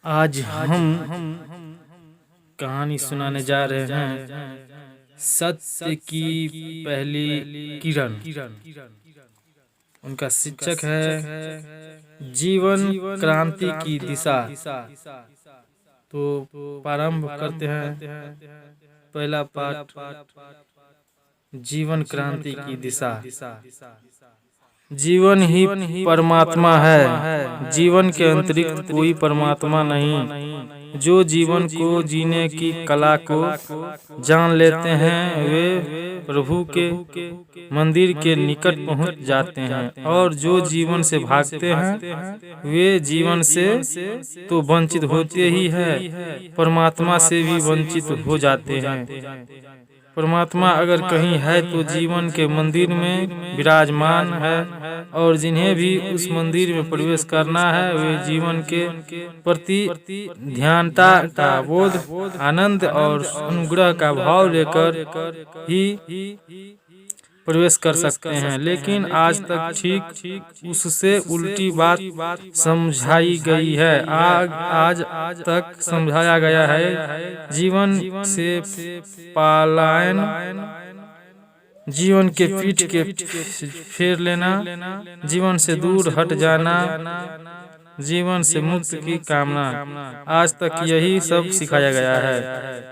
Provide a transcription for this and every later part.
आज हम कहानी सुनाने जा रहे हैं सत्य की पहली किरण। उनका शीर्षक है जीवन क्रांति की दिशा। तो प्रारंभ करते हैं। पहला पाठ, जीवन क्रांति की दिशा। जीवन ही परमात्मा है, जीवन के अतिरिक्त कोई परमात्मा नहीं। जो जीवन को जीने की कला को जान लेते हैं वे प्रभु के मंदिर के निकट पहुंच जाते हैं, और जो जीवन से भागते हैं वे जीवन से तो वंचित होते ही है, परमात्मा से भी वंचित हो जाते हैं। परमात्मा अगर कहीं है तो जीवन के मंदिर में विराजमान है, और जिन्हें भी उस मंदिर में प्रवेश करना है वे जीवन के प्रति ध्यानता का बोध, आनंद और अनुग्रह का भाव लेकर ही प्रवेश कर सकते हैं। लेकिन आज तक ठीक उससे उल्टी बात समझाई गई है। आज तक समझाया गया है जीवन से पलायन, जीवन के पीठ के फेर लेना, जीवन से दूर हट जाना, जीवन से मुक्त की कामना। आज तक यही सब सिखाया गया है,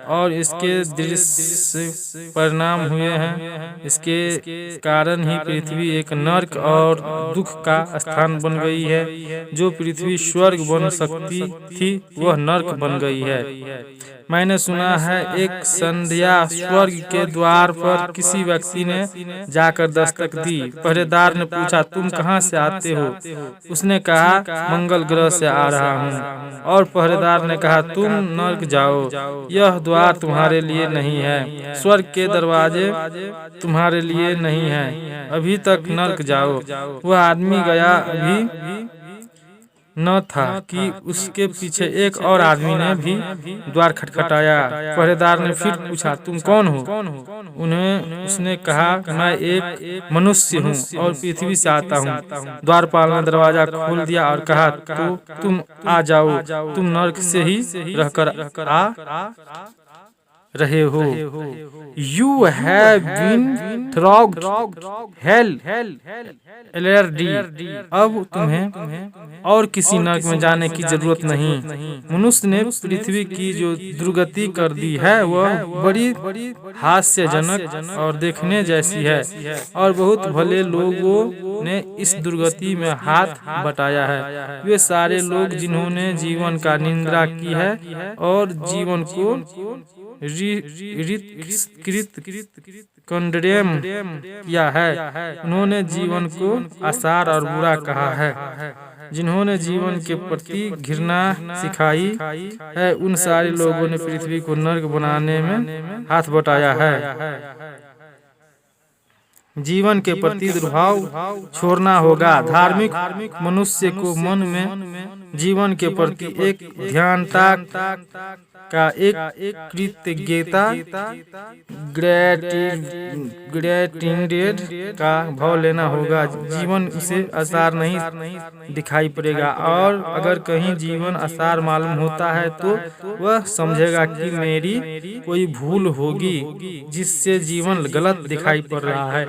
और इसके दृश्य परिणाम हुए हैं। इसके कारण ही पृथ्वी एक नर्क और दुख का स्थान बन गई है। जो पृथ्वी स्वर्ग बन सकती थी वह नर्क बन गई है। मैंने सुना है एक संध्या स्वर्ग के द्वार पर किसी व्यक्ति ने जाकर दस्तक दी। पहरेदार ने पूछा, तुम कहाँ से आते हो? उसने कहा, मंगल ग्रह से आ रहा हूँ। और पहरेदार ने कहा, तुम नर्क जाओ, यह द्वार तुम्हारे लिए नहीं है, स्वर्ग के दरवाजे तुम्हारे लिए नहीं है, अभी तक नर्क जाओ। वह आदमी गया अभी न था कि उसके पीछे एक और आदमी ने भी द्वार खटखटाया। पहरेदार ने फिर पूछा, तुम कौन हो? उसने कहा, मैं एक मनुष्य हूँ और पृथ्वी से आता हूँ। द्वारपाल ने दरवाजा खोल दिया और कहा, तो तुम आ जाओ, तुम नर्क से ही रहकर आ रहे हो। You have been through hell already। अब तुम्हें और किसी नर्क में जाने की जरूरत नहीं। मनुष्य ने पृथ्वी की जो दुर्गति कर दी है वह बड़ी हास्यजनक और देखने जैसी है, और बहुत भले लोगों ने इस दुर्गति में हाथ बटाया है। वे सारे लोग जिन्होंने जीवन का निंदा की है और जीवन को कंडेम किया है, उन्होंने जीवन को आसार और बुरा कहा है। जिन्होंने जीवन के प्रति घृणा सिखाई है उन सारे लोगों ने पृथ्वी को नर्क बनाने में हाथ बटाया है। जीवन के प्रति दुर्भाव छोड़ना होगा। धार्मिक मनुष्य को मन में जीवन के प्रति एक ध्यानता का, एक कृतज्ञता, ग्रेटिट्यूड का भाव लेना होगा। जीवन उसे आसार नहीं दिखाई पड़ेगा, और अगर कहीं जीवन आसार मालूम होता है तो वह समझेगा कि मेरी कोई भूल होगी जिससे जीवन गलत दिखाई पड़ रहा है।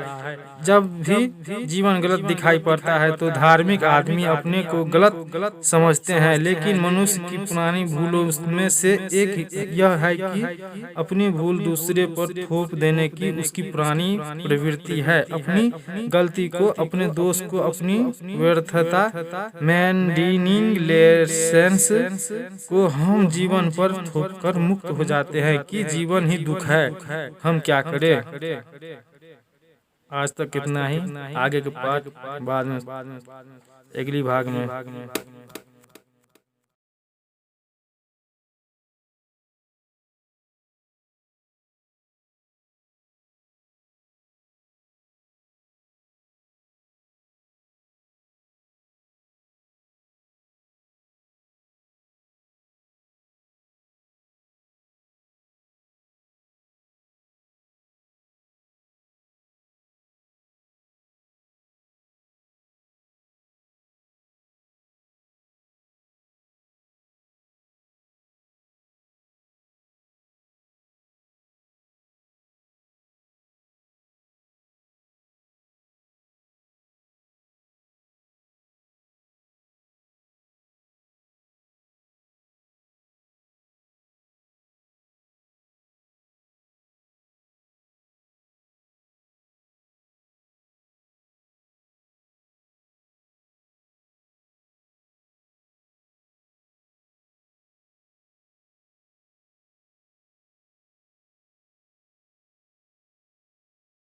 जब भी जीवन गलत दिखाई पड़ता है तो धार्मिक आदमी अपने को गलत समझते हैं, लेकिन मनुष्य की पुरानी भूलों में से एक यह है कि अपनी भूल दूसरे पर थोप देने की उसकी पुरानी प्रवृत्ति है। अपनी गलती को, अपने दोष को, अपनी व्यर्थता, मेंडिनिंगलेसेंस को हम जीवन पर थोपकर मुक्त हो जाते हैं कि जीवन ही दुख है, हम क्या करें। आज तक कितना ही, आगे के पाठ बाद में, अगली भाग में।